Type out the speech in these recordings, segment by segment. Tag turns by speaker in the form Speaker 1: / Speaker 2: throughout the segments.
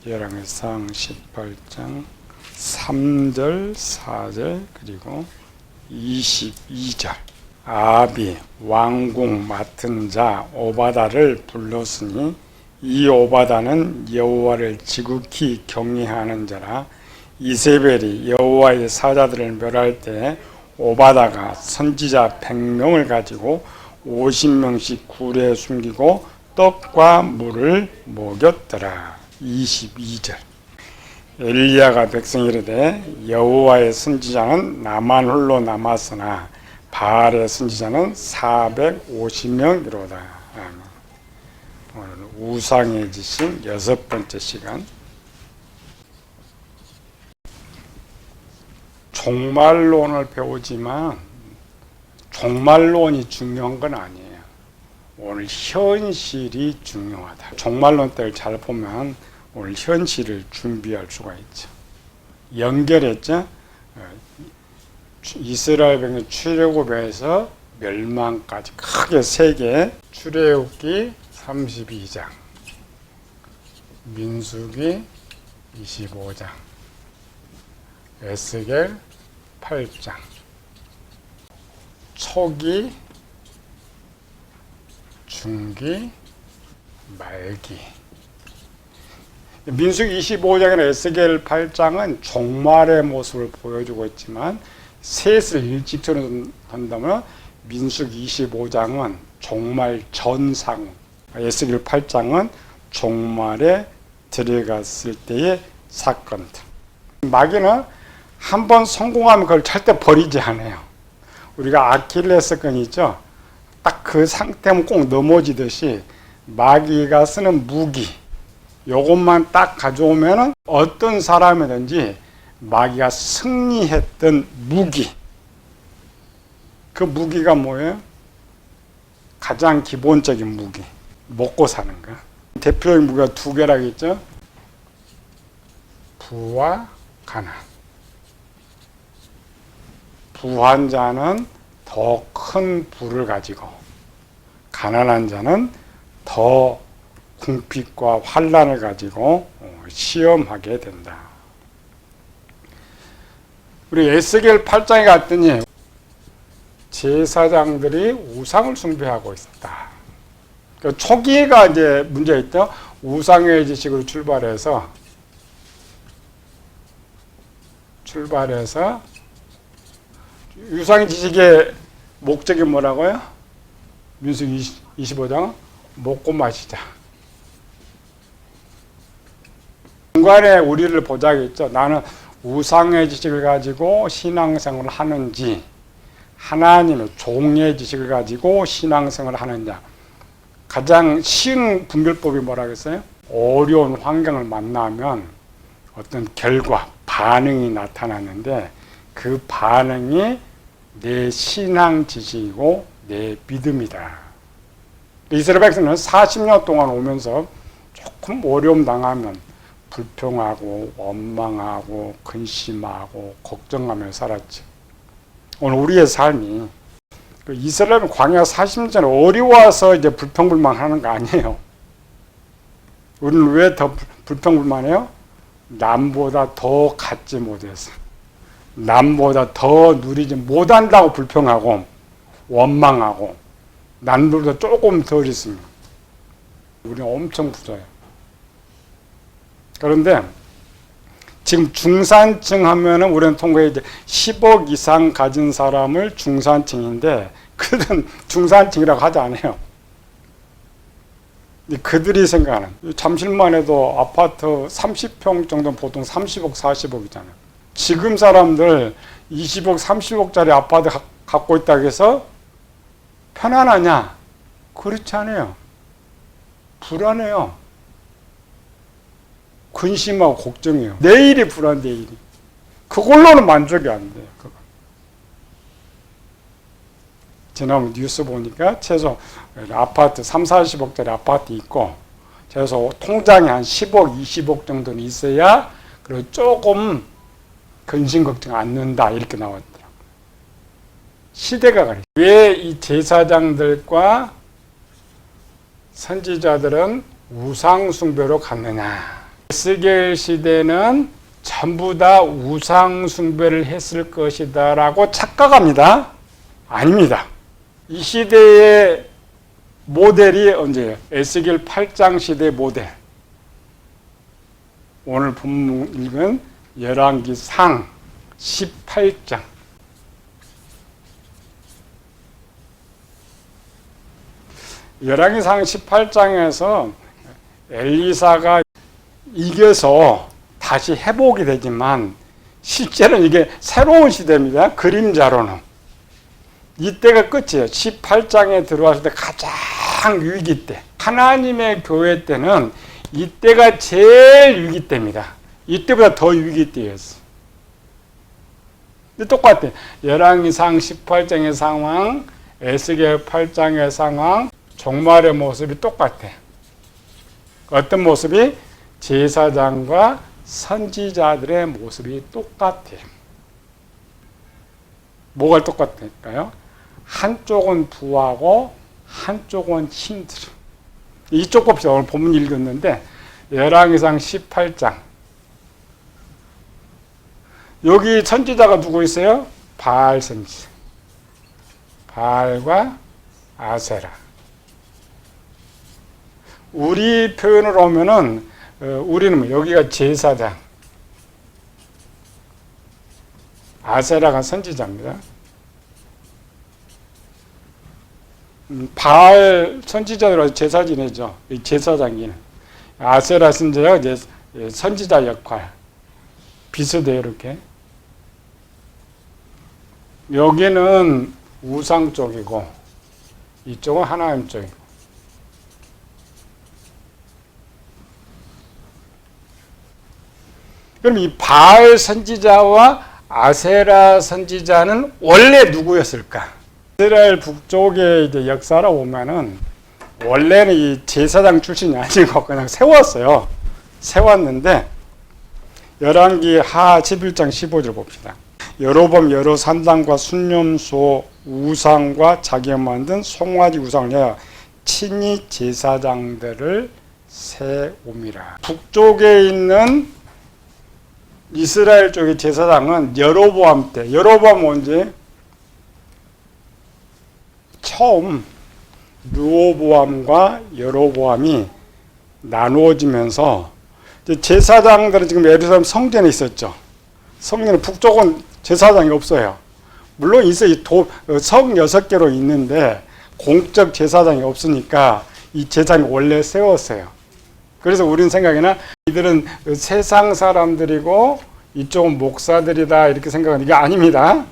Speaker 1: 열왕기상 18장 3절, 4절 그리고 22절. 아합이 왕궁 맡은 자 오바다를 불렀으니 이 오바다는 여호와를 지극히 경외하는 자라. 이세벨이 여호와의 사자들을 멸할 때 오바다가 선지자 100명을 가지고 50명씩 굴에 숨기고 떡과 물을 먹였더라. 22절. 엘리야가 백성이 이르되 여호와의 선지자는 나만 홀로 남았으나 바알의 선지자는 450명이로다. 오늘 우상의 지신 6번째 시간. 종말론을 배우지만 종말론이 중요한 건 아니에요. 오늘 현실이 중요하다. 종말론 때를 잘 보면 오늘 현실을 준비할 수가 있죠. 연결했죠. 이스라엘 백성 출애굽에서 멸망까지 크게 3개. 출애굽기 32장, 민수기 25장, 에스겔 8장. 초기, 중기, 말기. 민수기 25장이나 에스겔 8장은 종말의 모습을 보여주고 있지만 셋을 일직선으로 한다면 민수기 25장은 종말 전 상황, 에스겔 8장은 종말에 들어갔을 때의 사건들. 마귀는 한번 성공하면 그걸 절대 버리지 않아요. 우리가 아킬레스건 있죠. 딱 그 상태면 꼭 넘어지듯이 마귀가 쓰는 무기, 요것만 딱 가져오면은 어떤 사람이든지 마귀가 승리했던 무기, 그 무기가 뭐예요? 가장 기본적인 무기, 먹고 사는 거. 대표적인 무기가 2개라고 했죠. 부와 가난. 부한 자는 더 큰 부를 가지고, 가난한 자는 더 궁핍과 환난을 가지고 시험하게 된다. 우리 에스겔 8장에 갔더니 제사장들이 우상을 숭배하고 있었다. 초기가 이제 문제였죠. 우상의 지식으로 출발해서 우상의 지식의 목적이 뭐라고요? 민수기 25장 먹고 마시자. 중간에 우리를 보자겠죠. 나는 우상의 지식을 가지고 신앙생활을 하는지, 하나님의 종의 지식을 가지고 신앙생활을 하느냐. 가장 쉬운 분별법이 뭐라고 했어요? 어려운 환경을 만나면 어떤 결과, 반응이 나타나는데 그 반응이 내 신앙 지식이고 내 믿음이다. 이스라엘 백성은 40년 동안 오면서 조금 어려움 당하면 불평하고 원망하고 근심하고 걱정하며 살았지. 오늘 우리의 삶이 이스라엘 광야 40년 어려워서 이제 불평불만하는 거 아니에요. 우리는 왜 더 불평불만해요? 남보다 더 갖지 못해서, 남보다 더 누리지 못한다고 불평하고 원망하고, 남보다 조금 덜 있으면 우리는 엄청 부자예요. 그런데 지금 중산층 하면은 우리는 통과에 이제 10억 이상 가진 사람을 중산층인데 그들은 중산층이라고 하지 않아요. 그들이 생각하는, 잠실만 해도 아파트 30평 정도는 보통 30억, 40억이잖아요. 지금 사람들 20억, 30억짜리 아파트 갖고 있다고 해서 편안하냐? 그렇지 않아요. 불안해요. 근심하고 걱정해요. 내일이 불안, 내일이. 그걸로는 만족이 안 돼요. 그거. 지난번 뉴스 보니까 최소 아파트 3, 40억짜리 아파트 있고 최소 통장에 한 10억, 20억 정도는 있어야 그리고 조금 근심 걱정 안 는다 이렇게 나왔더라고요. 시대가 그래. 왜 이 제사장들과 선지자들은 우상 숭배로 갔느냐? 에스겔 시대는 전부 다 우상 숭배를 했을 것이다 라고 착각합니다. 아닙니다. 이 시대의 모델이 언제예요? 에스겔 8장 시대 모델. 오늘 본문 읽은 열왕기상 18장. 열왕기상 18장에서 엘리사가 이겨서 다시 회복이 되지만 실제로는 이게 새로운 시대입니다. 그림자로는. 이때가 끝이에요. 18장에 들어왔을 때 가장 위기 때. 하나님의 교회 때는 이때가 제일 위기 때입니다. 이때보다 더 위기 때였어. 근데 똑같아. 열왕기상 18장의 상황, 에스겔 8장의 상황, 종말의 모습이 똑같아. 어떤 모습이? 제사장과 선지자들의 모습이 똑같아요. 뭐가 똑같을까요? 한쪽은 부하고 한쪽은 힘들어. 이쪽 봅시다. 오늘 본문 읽었는데 열왕기상 18장. 여기 선지자가 누구 있어요? 바알 선지자. 바알과 아세라. 우리 표현으로 하면은 우리는 여기가 제사장, 아세라가 선지자입니다. 바알 선지자로 제사 지내죠. 제사장이는 아세라 선지자가 이제 선지자 역할 비슷해요. 이렇게 여기는 우상 쪽이고 이쪽은 하나님 쪽이고. 그럼 이 바알 선지자와 아세라 선지자는 원래 누구였을까? 이스라엘 북쪽의 이제 역사로 보면은 원래는 이 제사장 출신이 아니고 그냥 세웠어요. 세웠는데 열왕기 하 11장 15절 봅시다. 여로보암 여러 산당과 순념소 우상과 자기가 만든 송아지 우상을 내어 친히 제사장들을 세움이라. 북쪽에 있는 이스라엘 쪽의 제사장은 여로보암 때, 여로보암 언제? 처음 르호보암과 여로보암이 나누어지면서 제사장들은 지금 예루살렘 성전에 있었죠. 성전에 북쪽은 제사장이 없어요. 물론 있어요. 성 6개로 있는데 공적 제사장이 없으니까 이 제사장이 원래 세웠어요. 그래서 우리는 생각에는 이들은 세상 사람들이고 이쪽은 목사들이다 이렇게 생각하는 게 아닙니다.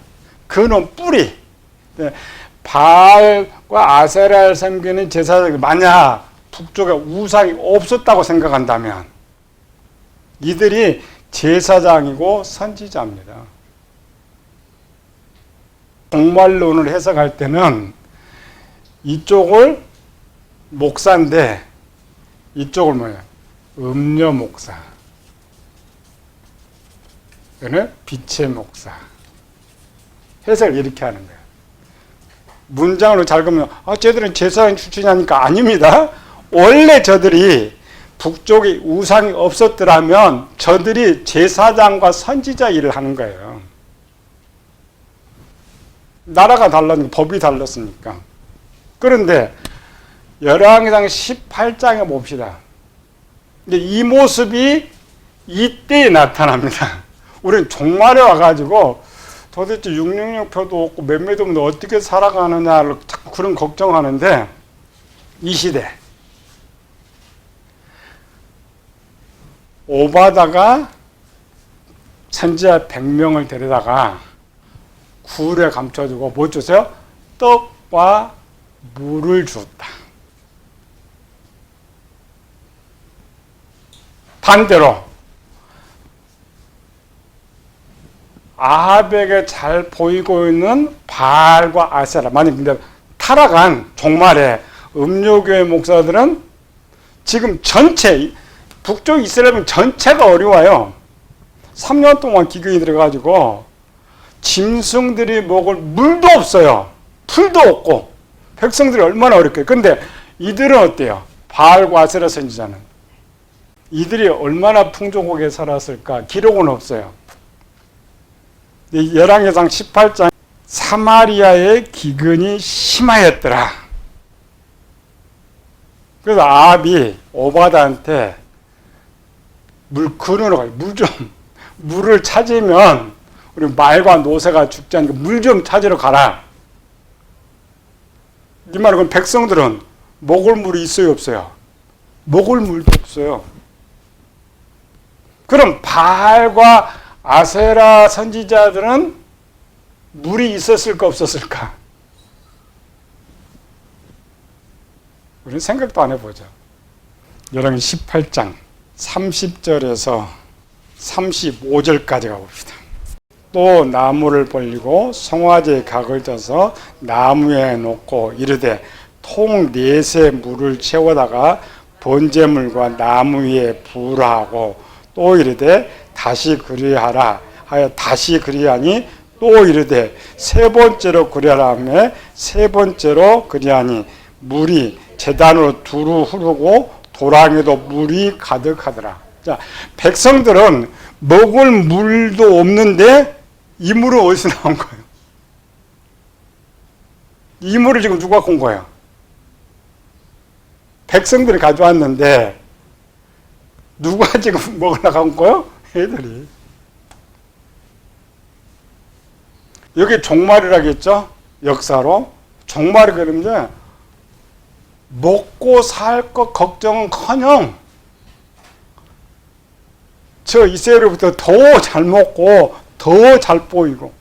Speaker 1: 그는 뿌리. 바알과 아세라를 섬기는 제사장이 만약 북쪽에 우상이 없었다고 생각한다면 이들이 제사장이고 선지자입니다. 종말론을 해석할 때는 이쪽을 목사인데 이쪽을 뭐예요? 음료 목사. 얘는 빛의 목사. 해석을 이렇게 하는 거예요. 문장으로 잘 보면 쟤들은 제사장 출신이니까 아닙니다. 원래 저들이 북쪽에 우상이 없었더라면 저들이 제사장과 선지자 일을 하는 거예요. 나라가 달랐으니까 법이 달랐으니까. 그런데 열왕기상 18장에 봅시다. 이 모습이 이때에 나타납니다. 우리는 종말에 와가지고 도대체 666표도 없고 몇몇도 없는데 어떻게 살아가느냐를 자꾸 그런 걱정하는데 이 시대 오바다가 선지자 100명을 데려다가 굴에 감춰주고 뭐 주세요? 떡과 물을 줬다. 반대로 아합에게 잘 보이고 있는 바알과 아세라, 만약 근데 타락한 종말에 음료교회 목사들은 지금 전체 북쪽 이스라엘 전체가 어려워요. 3년 동안 기근이 들어가지고 짐승들이 먹을 물도 없어요. 풀도 없고 백성들이 얼마나 어렵게. 근데 이들은 어때요? 바알과 아세라 선지자는 이들이 얼마나 풍족하게 살았을까? 기록은 없어요. 열왕기상 18장 사마리아의 기근이 심하였더라. 그래서 아합이 오바다한테 물을 찾으면 우리 말과 노새가 죽지 않으니까 물 좀 찾으러 가라. 이 말은 그럼 백성들은 먹을 물이 있어요, 없어요? 먹을 물도 없어요. 그럼 바알과 아세라 선지자들은 물이 있었을까 없었을까? 우리는 생각도 안 해보죠. 열왕기 18장 30절에서 35절까지 가봅시다. 또 나무를 벌리고 송아지에 각을 져서 나무에 놓고 이르되 통 넷에 물을 채워다가 번제물과 나무 위에 부으라고 또 이르되 다시 그리하라 하여 다시 그리하니 또 이르되 세 번째로 그리하라 하며 세 번째로 그리하니 물이 제단으로 두루 흐르고 도랑에도 물이 가득하더라. 자, 백성들은 먹을 물도 없는데 이 물은 어디서 나온 거예요? 이 물을 지금 누가 갖고 온 거예요? 백성들이 가져왔는데 누가 지금 먹으려고 온 거예요? 애들이. 여기 종말이라겠죠? 역사로. 종말이 그러면 먹고 살 것 걱정은커녕 저 이스라엘부터 더 잘 먹고 더 잘 보이고.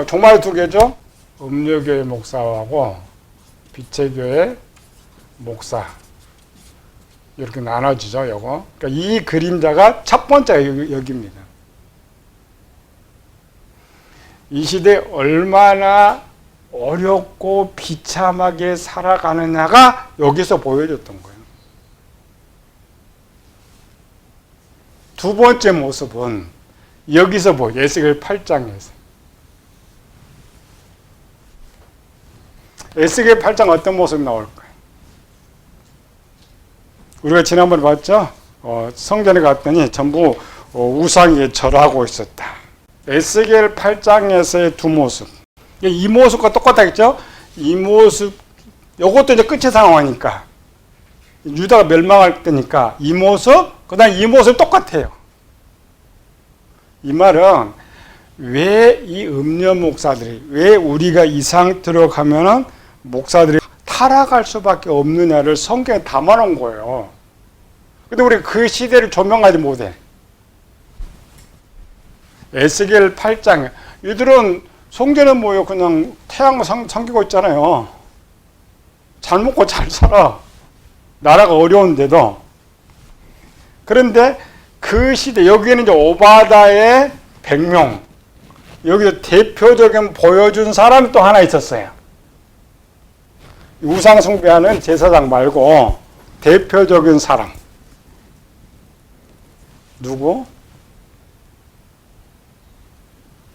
Speaker 1: 종말이 두 개죠? 음료교회 목사하고 빛의 교회 목사 이렇게 나눠지죠. 요거. 그러니까 이 그림자가 첫 번째가 여기입니다. 이 시대에 얼마나 어렵고 비참하게 살아가느냐가 여기서 보여줬던 거예요. 두 번째 모습은 여기서 보여요. 에스겔 8장에서. 에스겔 8장 어떤 모습이 나올까요? 우리가 지난번에 봤죠? 성전에 갔더니 전부 우상에 절하고 있었다. 에스겔 8장에서의 두 모습. 이 모습과 똑같았겠죠? 이 모습, 요것도 이제 끝의 상황이니까. 유다가 멸망할 때니까 이 모습, 그 다음에 이 모습 똑같아요. 이 말은 왜 이 음료 목사들이, 왜 우리가 이 상태로 가면은 목사들이 타락할 수밖에 없느냐를 성경에 담아놓은 거예요. 근데 우리 그 시대를 조명하지 못해. 에스겔 8장, 이들은 성전에 모여 그냥 태양을 섬기고 있잖아요. 잘 먹고 잘 살아. 나라가 어려운데도. 그런데 그 시대, 여기에는 이제 오바다의 100명, 여기서 대표적인 보여준 사람이 또 하나 있었어요. 우상 숭배하는 제사장 말고 대표적인 사람. 누구?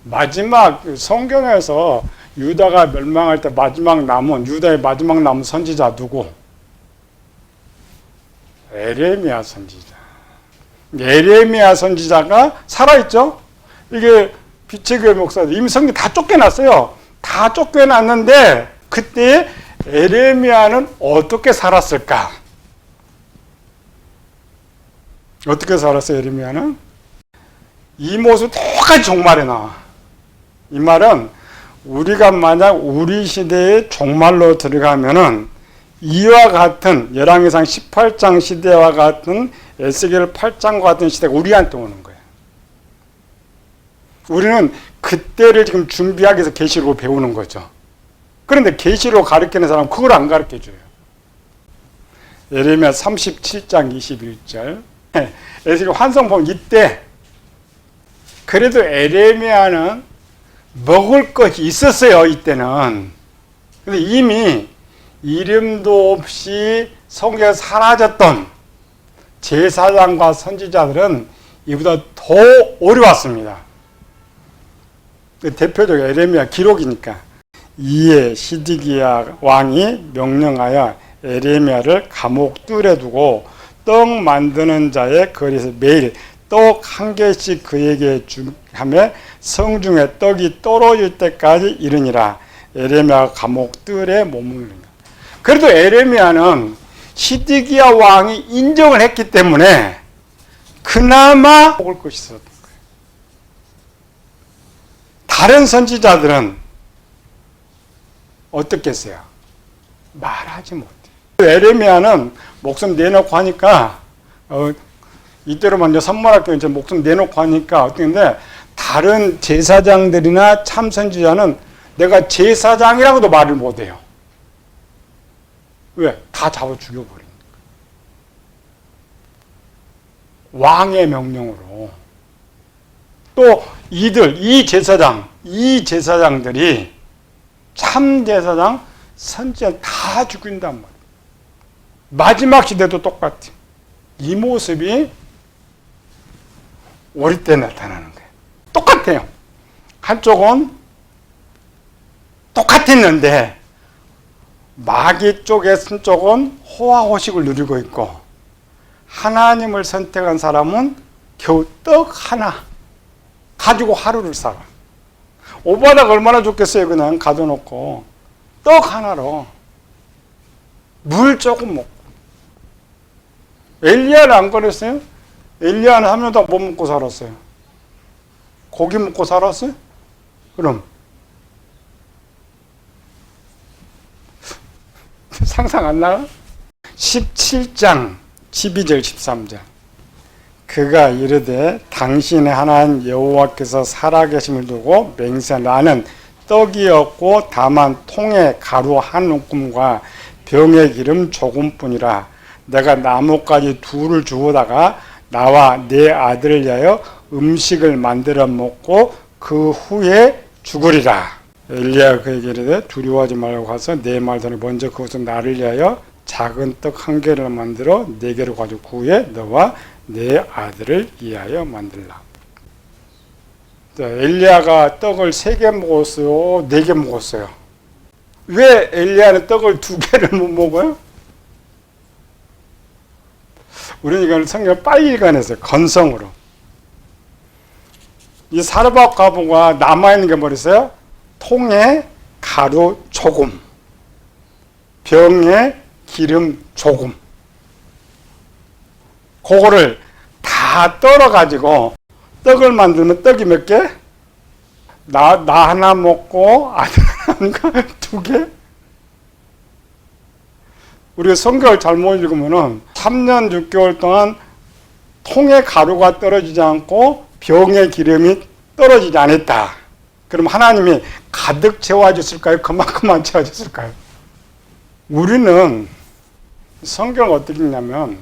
Speaker 1: 마지막 성경에서 유다가 멸망할 때 마지막 남은, 유다의 마지막 남은 선지자 누구? 에레미야 선지자. 에레미야 선지자가 살아있죠? 이게 빛의 교회 목사들 이미 성경 다 쫓겨났어요. 다 쫓겨났는데 그때 에레미야는 어떻게 살았을까? 어떻게 살았어요, 에레미야는? 이 모습 똑같이 종말에 나와. 이 말은 우리가 만약 우리 시대의 종말로 들어가면은 이와 같은 열왕기상 18장 시대와 같은 에스겔 8장과 같은 시대가 우리한테 오는 거예요. 우리는 그때를 지금 준비하기 위해서 계시록을 배우는 거죠. 그런데 계시록 가르치는 사람은 그걸 안 가르쳐줘요. 예레미야 37장 21절. 에스겔 환상 보면 이때 그래도 에레미야는 먹을 것이 있었어요. 이때는. 근데 이미 이름도 없이 성경에 사라졌던 제사장과 선지자들은 이보다 더 어려웠습니다. 대표적 에레미야 기록이니까. 이에 시드기야 왕이 명령하여 에레미야를 감옥 뜰에 두고 떡 만드는 자의 거리에서 매일 떡 한 개씩 그에게 하며 성중에 떡이 떨어질 때까지 이르니라. 에레미야 감옥 뜰에 머무르니라. 그래도 에레미야는 시드기야 왕이 인정을 했기 때문에 그나마 먹을 것이 있었던 거예요. 다른 선지자들은 어떻겠어요? 말하지 못해요. 에레미야는 목숨 내놓고 하니까 이대로만 이제 선물할게요. 이제 목숨 내놓고 하니까 어떻게 다른 제사장들이나 참선지자는 내가 제사장이라고도 말을 못해요. 왜? 다 잡아 죽여버리니까. 왕의 명령으로. 또 이 제사장들이 참 제사장, 선지자 다 죽인단 말이에요. 마지막 시대도 똑같아요. 이 모습이 우리 때 나타나는 거예요. 똑같아요. 한쪽은 똑같았는데 마귀 쪽에 쓴 쪽은 호화호식을 누리고 있고 하나님을 선택한 사람은 겨우 떡 하나 가지고 하루를 살아. 오바다가 얼마나 좋겠어요. 그냥 가둬놓고 떡 하나로 물 조금 먹고. 엘리야는 안 그랬어요? 엘리야는 한 명도 못 먹고 살았어요. 고기 먹고 살았어요? 그럼 상상 안 나요? 17장 12절 13절 그가 이르되 당신의 하나님 여호와께서 살아계심을 두고 맹세 나는 떡이 없고 다만 통에 가루 한 움큼과 병에 기름 조금뿐이라 내가 나뭇가지 둘을 주우다가 나와 내 아들을 위하여 음식을 만들어 먹고 그 후에 죽으리라. 엘리야가 그에게 이르되 두려워하지 말고 가서 내 말 전에 먼저 그것은 나를 위하여 작은 떡 한 개를 만들어 네 개를 가지고 그 후에 너와 내 아들을 위하여 만들라. 엘리야가 떡을 3개 먹었어요? 4개 먹었어요? 왜 엘리야는 떡을 2개를 못 먹어요? 우리는 이걸 성경을 빨리 읽어냈어요. 건성으로. 이 사르밧 과부가 남아있는 게 뭐랬어요? 통에 가루 조금, 병에 기름 조금. 그거를 다 떨어가지고 떡을 만들면 떡이 몇 개? 나 하나 먹고 아들 하나인가? 2개? 우리가 성경을 잘못 읽으면은 3년 6개월 동안 통에 가루가 떨어지지 않고 병에 기름이 떨어지지 않았다. 그럼 하나님이 가득 채워줬을까요? 그만큼만 채워줬을까요? 우리는 성경을 어떻게 읽냐면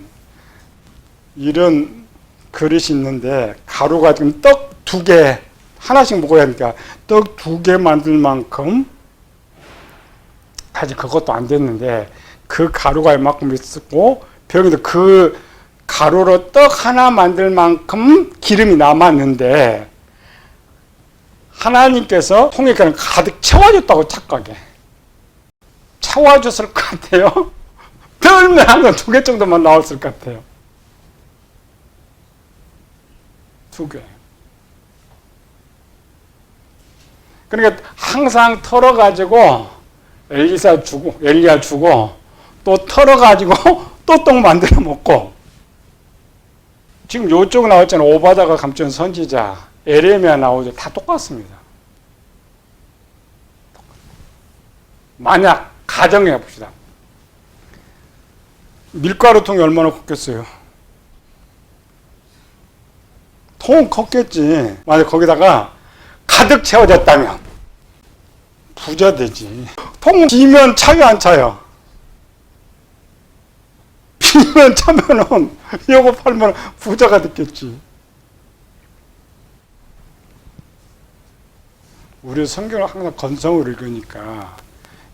Speaker 1: 이런 그릇이 있는데 가루가 지금 떡 2개 하나씩 먹어야 하니까 떡 2개 만들 만큼 사실 그것도 안 됐는데 그 가루가 이만큼 있었고 병에도 그 가루로 떡 하나 만들 만큼 기름이 남았는데 하나님께서 통에 그냥 가득 채워줬다고 착각해. 채워줬을 것 같아요. 떨면 항상 2개 정도만 나왔을 것 같아요. 2개. 그러니까 항상 털어가지고 엘리야 주고 또 털어가지고 또 떡 만들어 먹고 지금 요쪽 나왔잖아요. 오바다가 감춘 선지자 에레미야 나오죠. 다 똑같습니다. 만약 가정해 봅시다. 밀가루 통이 얼마나 컸겠어요? 통은 컸겠지. 만약 거기다가 가득 채워졌다면 부자 되지. 통은 비면 차요 안 차요? 비면 차면은 이거 팔면 부자가 됐겠지. 우리 성경을 항상 건성으로 읽으니까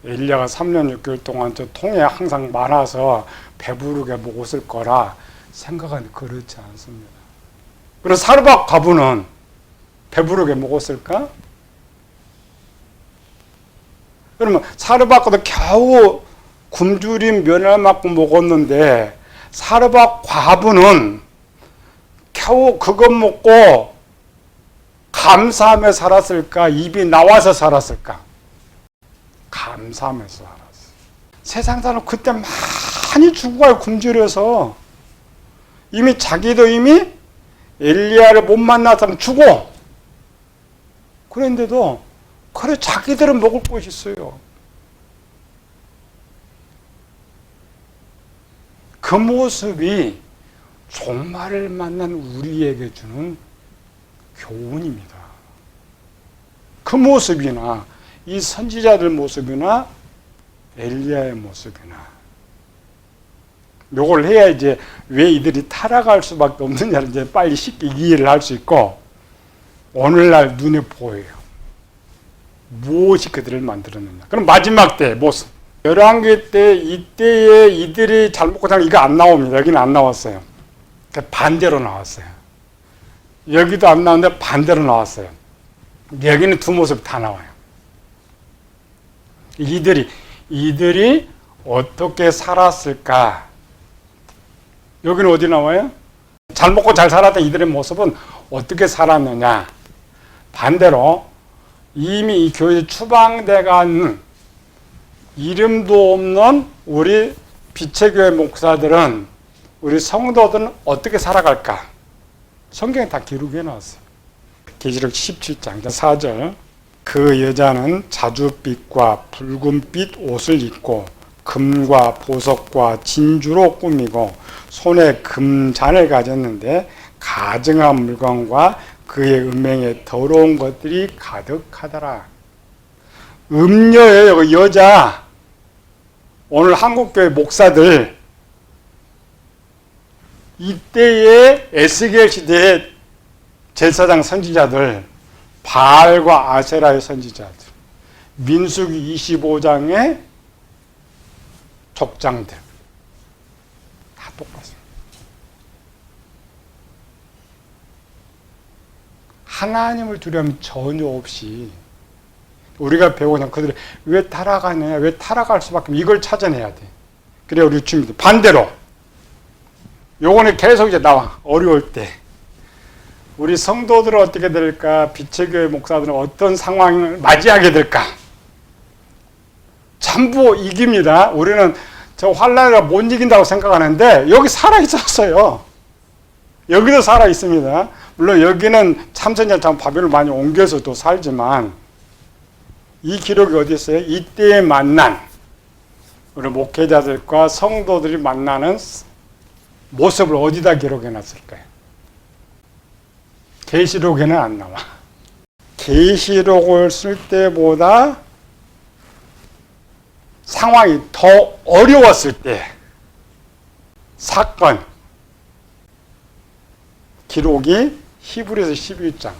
Speaker 1: 엘리야가 3년 6개월 동안 저 통에 항상 많아서 배부르게 먹었을 거라 생각은 그렇지 않습니다. 그래서 사르밧 과부는 배부르게 먹었을까? 그러면 사르밧 과부도 겨우 굶주린 면을만큼 먹었는데 사르밧 과부는 겨우 그것 먹고 감사하며 살았을까? 입이 나와서 살았을까? 감사하면서 살았어. 세상 사람 그때 많이 죽어요. 굶주려서. 이미 자기도 이미 엘리야를 못 만나서 죽어. 그런데도 그래 자기들은 먹을 것이 있어요. 그 모습이 종말을 만난 우리에게 주는 교훈입니다. 그 모습이나 이 선지자들 모습이나 엘리야의 모습이나 요걸 해야 이제 왜 이들이 타락할 수밖에 없느냐를 이제 빨리 쉽게 이해를 할 수 있고 오늘날 눈에 보여요. 무엇이 그들을 만들었느냐. 그럼 마지막 때 모습. 열왕기 때 이때에 이들이 잘 먹고 살면 이거 안 나옵니다. 여기는 안 나왔어요. 반대로 나왔어요. 여기도 안 나오는데 반대로 나왔어요. 여기는 두 모습 다 나와요. 이들이 어떻게 살았을까? 여기는 어디 나와요? 잘 먹고 잘 살았던 이들의 모습은 어떻게 살았느냐? 반대로 이미 이 교회 추방돼 간 이름도 없는 우리 빛의 교회 목사들은 우리 성도들은 어떻게 살아갈까? 성경에 다 기록해 놨어요. 계시록 17장 4절. 그 여자는 자줏빛과 붉은빛 옷을 입고 금과 보석과 진주로 꾸미고 손에 금잔을 가졌는데 가증한 물건과 그의 음행에 더러운 것들이 가득하더라. 음녀예요. 그 여자. 오늘 한국교회 목사들 이때의 에스겔 시대의 제사장 선지자들 바알과 아세라의 선지자들 민수기 25장의 족장들 다 똑같습니다. 하나님을 두려움 전혀 없이 우리가 배우는 그들이 왜 타락하느냐, 왜 타락할 수밖에 없냐, 이걸 찾아내야 돼. 그래야 우리 주님들 반대로 요거는 계속 이제 나와. 어려울 때 우리 성도들은 어떻게 될까? 빛의 교회 목사들은 어떤 상황을 맞이하게 될까? 전부 이깁니다. 우리는 저 환란을 못 이긴다고 생각하는데 여기 살아있었어요. 여기도 살아있습니다. 물론 여기는 참선자처럼 바벨을 많이 옮겨서 또 살지만 이 기록이 어디 있어요? 이때에 만난 우리 목회자들과 성도들이 만나는 모습을 어디다 기록해 놨을까요? 계시록에는 안 나와. 계시록을 쓸 때보다 상황이 더 어려웠을 때 사건 기록이 히브리서 11장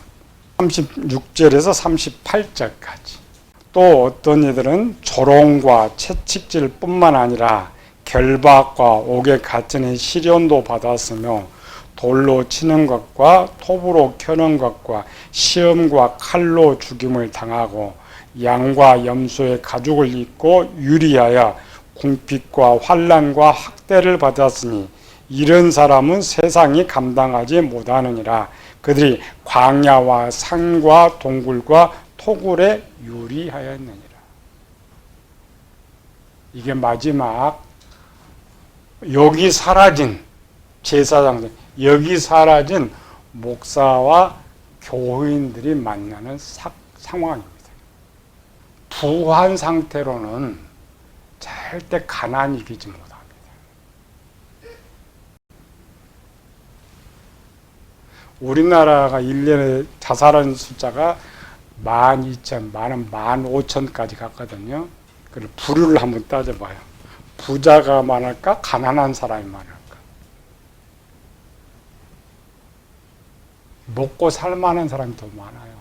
Speaker 1: 36절에서 38절까지. 또 어떤 이들은 조롱과 채찍질 뿐만 아니라 결박과 옥에 갇히는 시련도 받았으며 돌로 치는 것과 톱으로 켜는 것과 시험과 칼로 죽임을 당하고 양과 염소의 가죽을 입고 유리하여 궁핍과 환난과 학대를 받았으니 이런 사람은 세상이 감당하지 못하느니라. 그들이 광야와 산과 동굴과 토굴에 유리하였느니라. 이게 마지막 여기 사라진 제사장들, 여기 사라진 목사와 교인들이 만나는 상황입니다. 부한 상태로는 절대 가난이 이기지 못합니다. 우리나라가 1년에 자살하는 숫자가 12,000, 많은 15,000까지 갔거든요. 그걸 부류를 한번 따져봐요. 부자가 많을까? 가난한 사람이 많을까? 먹고 살만한 사람이 더 많아요.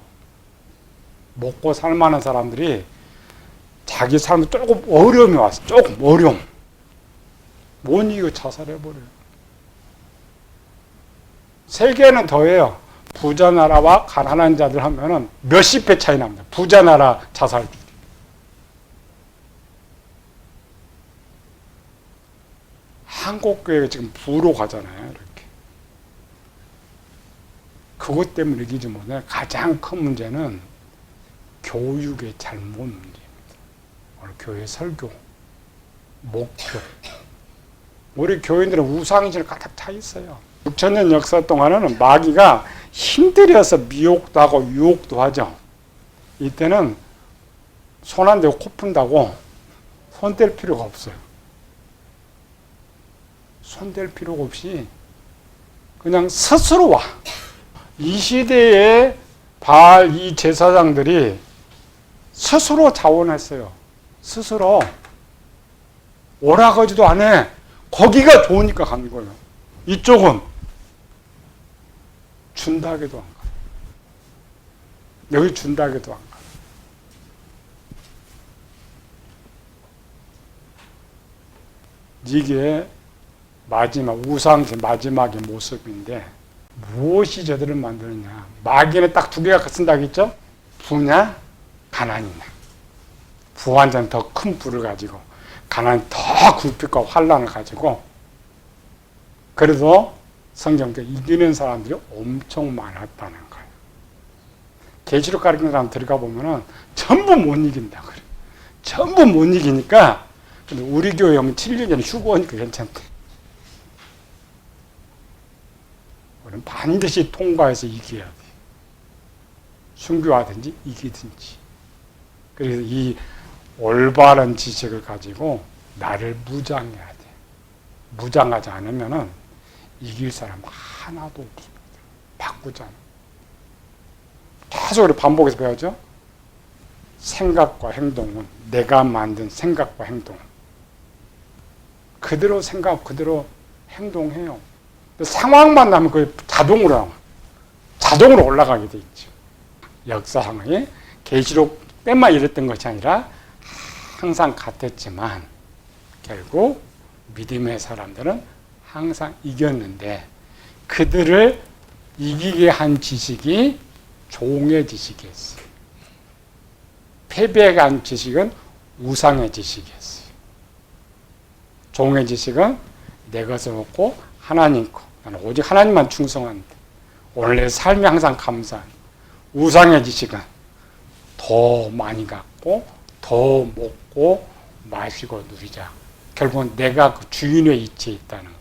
Speaker 1: 먹고 살만한 사람들이 자기 삶에 조금 어려움이 왔어. 조금 어려움. 못 이기고 자살해버려요. 세계는 더해요. 부자 나라와 가난한 자들 하면은 몇십 배 차이 납니다. 부자 나라 자살률이. 한국 교회가 지금 부로 가잖아요. 이렇게. 그것 때문에 이기지 못해. 가장 큰 문제는 교육의 잘못 문제입니다. 오늘 교회 설교, 목표. 우리 교인들은 우상의식을 가득 차 있어요. 6천년 역사 동안에는 마귀가 힘들여서 미혹도 하고 유혹도 하죠. 이때는 손 안 대고 코 푼다고 손 뗄 필요가 없어요. 손 댈 필요가 없이 그냥 스스로 와. 이 시대의 바알 이 제사장들이 스스로 자원했어요. 스스로 오라고 하지도 안 해. 거기가 좋으니까 간 거예요. 이쪽은 준다게도 안 가요. 여기 준다게도 안 가요. 이게 마지막 우상의 마지막의 모습인데 무엇이 저들을 만드느냐. 마귀는 딱 두 개가 쓴다겠죠? 부냐 가난이냐. 부한자는 더 큰 부를 가지고 가난은 더 굴빛과 환란을 가지고 그래도 성경에 이기는 사람들이 엄청 많았다는 거예요. 계시록 가르치는 사람 들어가 보면은 전부 못 이긴다 그래요. 전부 못 이기니까 근데 우리 교회 오면 7년 전에 휴거하니까 괜찮대. 우리는 반드시 통과해서 이겨야 돼. 순교하든지 이기든지. 그래서 이 올바른 지식을 가지고 나를 무장해야 돼. 무장하지 않으면은 이길 사람 하나도 없습니다. 바꾸지 않아. 계속 우리 반복해서 배우죠. 생각과 행동은 내가 만든 생각과 행동. 그대로 생각, 그대로 행동해요. 상황만 나면 그게 자동으로 올라가게 돼 있죠. 역사상에 계시록 때만 이랬던 것이 아니라 항상 같았지만 결국 믿음의 사람들은 항상 이겼는데 그들을 이기게 한 지식이 종의 지식이었어요. 패배하게 한 지식은 우상의 지식이었어요. 종의 지식은 내 것을 먹고 하나님 거. 나는 오직 하나님만 충성한다. 오늘 내 삶이 항상 감사한. 우상의 지식은 더 많이 갖고 더 먹고 마시고 누리자. 결국은 내가 그 주인의 이치에 있다는 거.